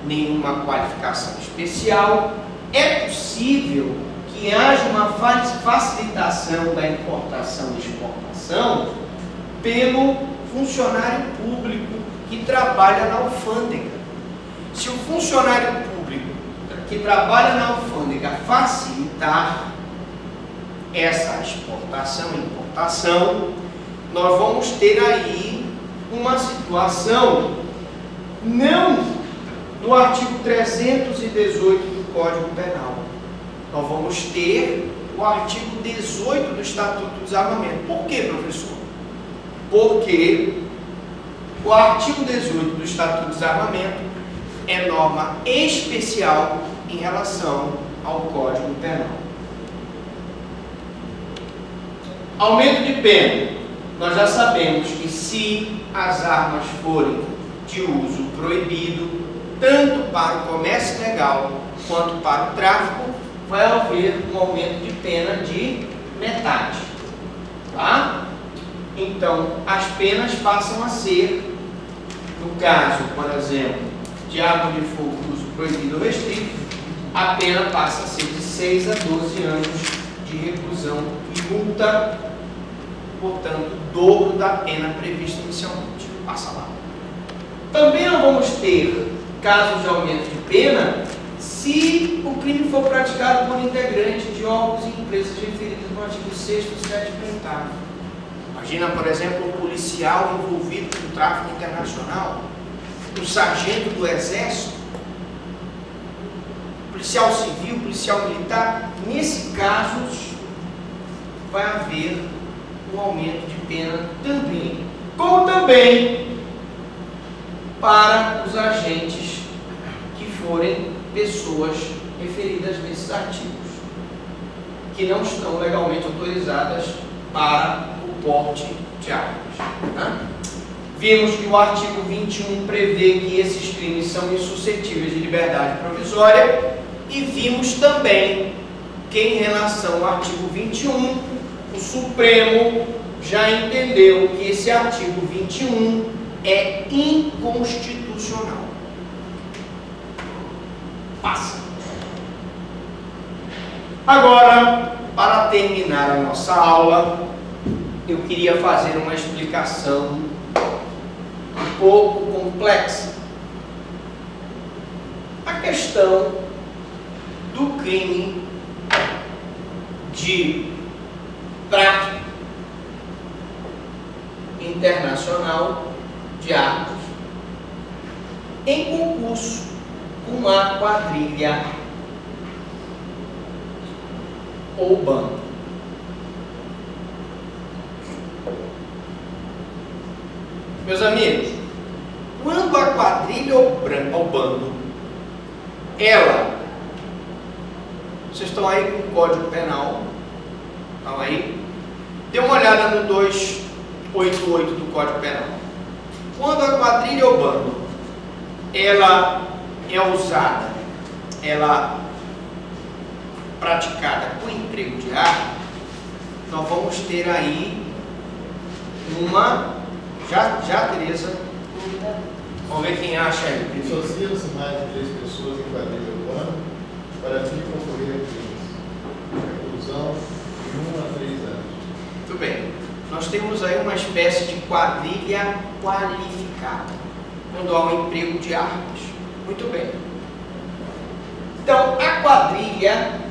nenhuma qualificação especial, é possível que haja uma facilitação da importação e exportação pelo funcionário público que trabalha na alfândega. Se o funcionário público que trabalha na alfândega facilitar essa exportação e importação, nós vamos ter aí uma situação, não no artigo 318 do Código Penal. Nós vamos ter o artigo 18 do Estatuto do Desarmamento. Por quê, professor? Porque o artigo 18 do Estatuto do Desarmamento é norma especial em relação ao Código Penal. Aumento de pena. Nós já sabemos que se as armas forem de uso proibido, tanto para o comércio ilegal quanto para o tráfico, vai haver um aumento de pena de metade. Tá? Então, as penas passam a ser, no caso, por exemplo, de arma de fogo de uso proibido ou restrito, a pena passa a ser de 6 a 12 anos de reclusão e multa, portanto, o dobro da pena prevista inicialmente. Passa lá. Também não vamos ter casos de aumento de pena se o crime for praticado por integrante de órgãos e empresas referidas no artigo 6º e 7º parágrafo. Imagina, por exemplo, um policial envolvido com tráfico internacional, um sargento do Exército, policial civil, policial militar. Nesse caso, vai haver um aumento de pena também, como também para os agentes que forem pessoas referidas nesses artigos, que não estão legalmente autorizadas para o porte de armas. Tá? Vimos que o artigo 21 prevê que esses crimes são insuscetíveis de liberdade provisória, e vimos também que, em relação ao artigo 21, o Supremo já entendeu que esse artigo 21 é inconstitucional. Passa. Agora, para terminar a nossa aula, eu queria fazer uma explicação um pouco complexa. A questão do crime de tráfico internacional de armas em concurso com a quadrilha ou bando. Meus amigos, quando a quadrilha ou bando, vocês estão aí com o Código Penal, estão aí? Dê uma olhada no 288 do Código Penal. Quando a quadrilha ou bando, ela é usada, ela praticada com emprego de arma, nós vamos ter aí uma... Já, Tereza? Vamos ver quem acha aí. Associam-se mais de 3 pessoas em quadrilha urbana para fim de concorrer a crimes. Reclusão de 1 a 3 anos. Muito bem. Nós temos aí uma espécie de quadrilha qualificada, quando há um emprego de armas. Muito bem. Então, a quadrilha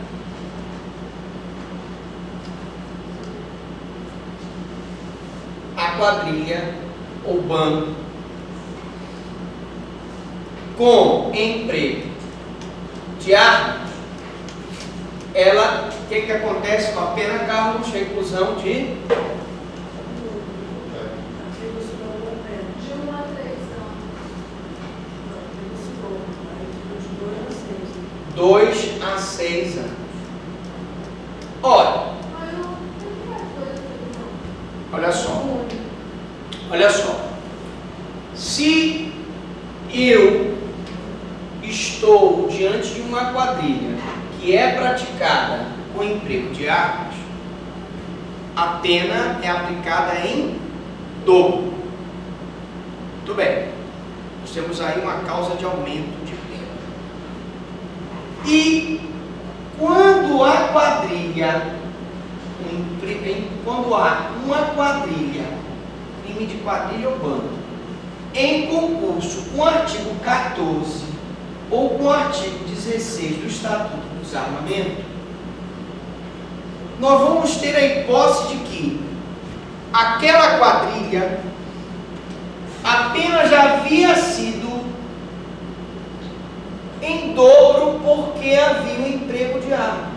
ou bando com emprego de armas, o que acontece com a pena, Carlos? Reclusão de 2 a 6 anos. Ora, olha só, se eu estou diante de uma quadrilha que é praticada com emprego de armas, a pena é aplicada em dobro. Muito bem, nós temos aí uma causa de aumento de pena. E quando há uma quadrilha, crime de quadrilha ou bando, em concurso com o artigo 14 ou com o artigo 16 do Estatuto do Desarmamento, nós vamos ter a hipótese de que aquela quadrilha apenas já havia sido em dobro porque havia um emprego de arma.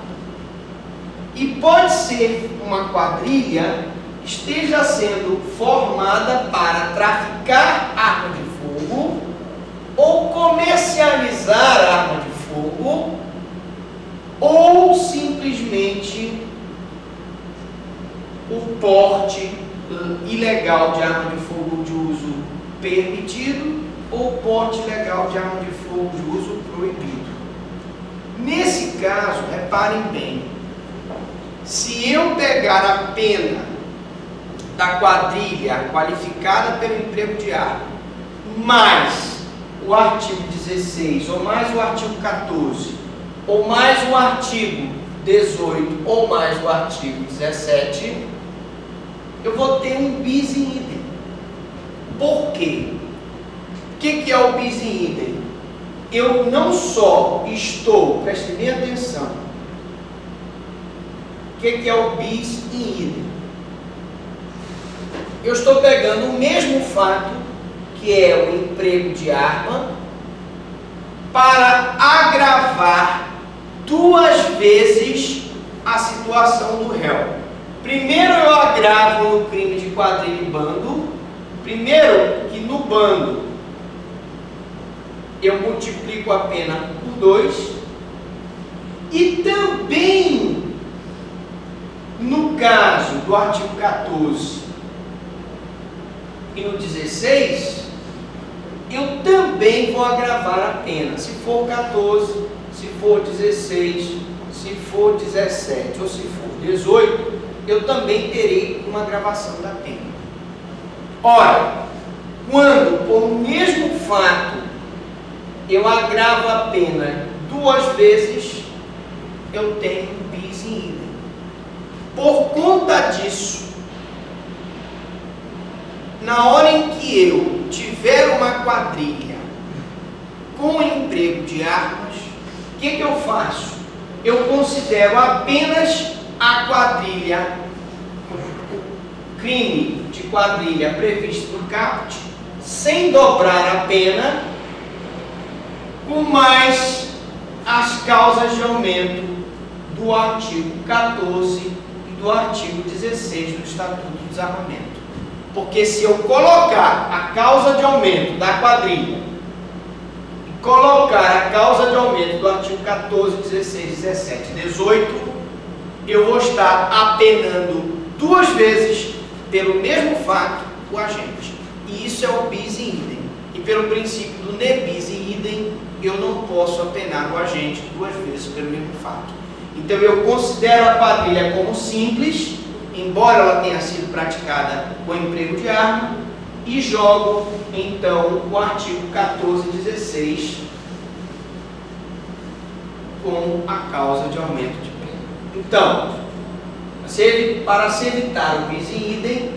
E pode ser uma quadrilha esteja sendo formada para traficar arma de fogo ou comercializar arma de fogo ou simplesmente o porte ilegal de arma de fogo de uso permitido ou porte ilegal de arma de fogo de uso proibido. Nesse caso, reparem bem, se eu pegar a pena da quadrilha qualificada pelo emprego de arma, mais o artigo 16, ou mais o artigo 14, ou mais o artigo 18, ou mais o artigo 17, eu vou ter um bis in idem. Por quê? O que é o bis in idem? Eu não só estou, prestem bem atenção, o que é o bis in idem? Eu estou pegando o mesmo fato, que é o emprego de arma, para agravar duas vezes a situação do réu. Primeiro eu agravo no crime de quadrilha e bando. Primeiro que no bando eu multiplico a pena por 2. E também no caso do artigo 14 e no 16, eu também vou agravar a pena. Se for 14, se for 16, se for 17 ou se for 18, eu também terei uma agravação da pena. Ora, quando por o mesmo fato eu agravo a pena duas vezes, eu tenho um bis in idem. Por conta disso, na hora em que eu tiver uma quadrilha com emprego de armas, o que eu faço? Eu considero apenas a quadrilha, o crime de quadrilha previsto no caput, sem dobrar a pena, com mais as causas de aumento do artigo 14 e do artigo 16 do Estatuto do Desarmamento. Porque se eu colocar a causa de aumento da quadrilha e colocar a causa de aumento do artigo 14, 16, 17 e 18, eu vou estar apenando duas vezes pelo mesmo fato o agente. E isso é o bis in idem. E pelo princípio do ne bis in idem, eu não posso apenar o agente duas vezes pelo mesmo fato. Então eu considero a quadrilha como simples, embora ela tenha sido praticada com emprego de arma, e jogo então o artigo 14 e 16 com a causa de aumento de pena. Então, para se evitar o bis in idem,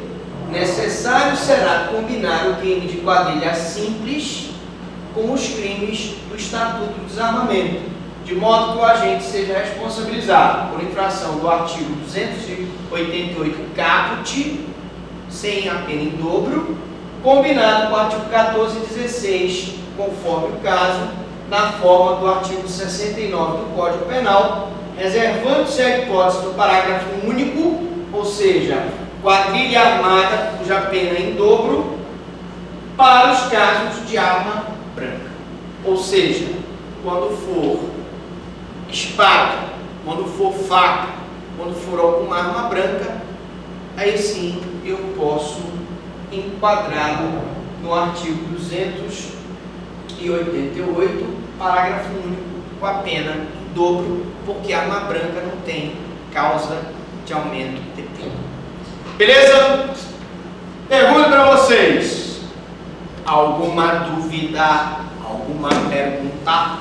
necessário será combinar o crime de quadrilha simples com os crimes do Estatuto do Desarmamento, de modo que o agente seja responsabilizado por infração do artigo 288 caput, sem a pena em dobro, combinado com o artigo 14 e 16, conforme o caso, na forma do artigo 69 do Código Penal, reservando-se a hipótese do parágrafo único, ou seja, quadrilha armada cuja pena é em dobro, para os casos de arma branca. Ou seja, quando for espada, quando for faca, quando for alguma arma branca, aí sim eu posso enquadrá-lo no artigo 288, parágrafo único, com a pena em dobro, porque a arma branca não tem causa de aumento de pena. Beleza? Pergunta para vocês. Alguma dúvida? Alguma pergunta?